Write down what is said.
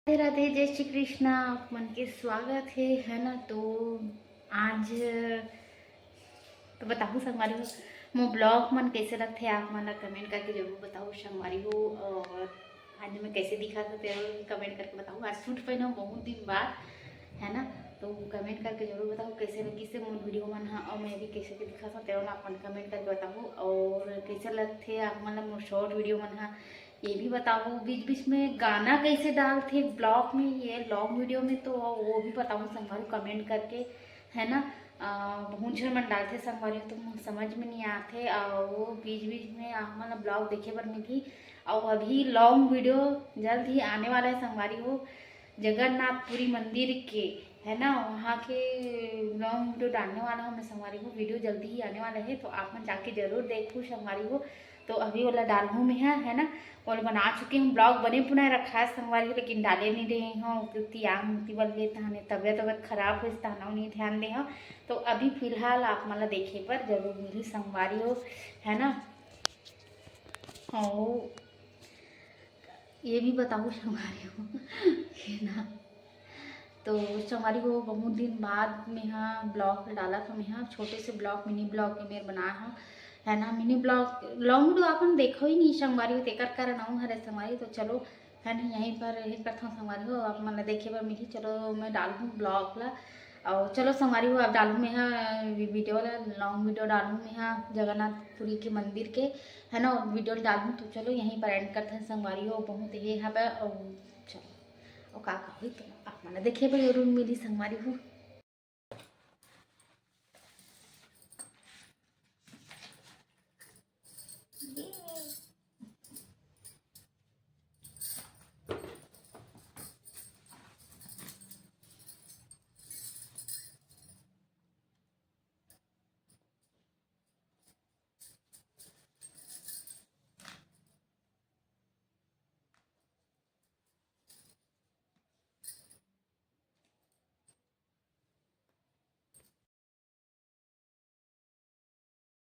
राधे राधे, जय श्री कृष्णा। आप मन के स्वागत है ना। तो आज तो बताऊँ संगवारी हो मो ब्लॉग मन कैसे लगते आप मन कमेंट करके जरूर बताओ संगवारी हो। और आज मैं कैसे दिखा सकते हो कमेंट करके बताओ। आज सूट पहना बहुत दिन बाद है ना। तो कमेंट करके जरूर बताओ कैसे लगी से मोर वीडियो मन हाँ। और मैं भी कैसे दिखा सकते हो आप मन कमेंट करके बताओ। और कैसे लगते आप मन मोर शॉर्ट वीडियो मन हाँ ये भी बताओ। बीच बीच में गाना कैसे डालते ब्लॉग में, ये लॉन्ग वीडियो में, तो वो भी बताओ संगवारी कमेंट करके है ना। बहुत झन मन डालते संगवारी तो समझ में नहीं आते। और वो बीच बीच में आप मन ब्लॉग देखे बर मिली। और अभी लॉन्ग वीडियो जल्द ही आने वाला है संगवारी हो। जगन्नाथपुरी मंदिर के है ना, वहाँ के लॉन्ग वीडियो डालने वाला हूँ मैं संगवारी हो। वीडियो जल्दी ही आने वाला है तो आप मन जाके जरूर देखो संगवारी हो। तो अभी वाला डाल हूँ मैं है ना। और बना चुके हूँ, ब्लॉग बने पुनः रखा है संगवारी हो, लेकिन डाले नहीं रहे हूँ क्योंकि आग मुक्ति बल ले तहने तबियत खराब हो तहना नहीं ध्यान दे। तो अभी फिलहाल आप मला देखे पर जरूर मिली संगवारी हो है ना। और ये भी बताओ संगवारी हो है ना। तो संगवारी हो बहुत दिन बाद में यहाँ ब्लॉग डाला था। मैं यहाँ छोटे से ब्लॉग मिनी ब्लॉग के मेरे बनाया हूँ है ना। मिनी ब्लॉग लॉन्ग वीडियो अपन देखो ही नहीं संगवारी हो, तेकर कारण आऊँ हरे संगवारी। तो चलो है ना यहीं पर यही करता हूँ संगवारी हो। आप मन देखे पर मिली, चलो मैं डालूँ ब्लॉग ला। और चलो संगवारी हो आप डालूँ मैं यहाँ वीडियो ला, लॉन्ग वीडियो डालूँ मैं यहाँ जगन्नाथपुरी के मंदिर के है ना। और वीडियो डालूँ तो चलो यहीं पर एंड करते हैं संगवारी हो। बहुत ये यहाँ पर चलो और का हुई तो आप मन देखे पर जरूर मिली संगवारी हो।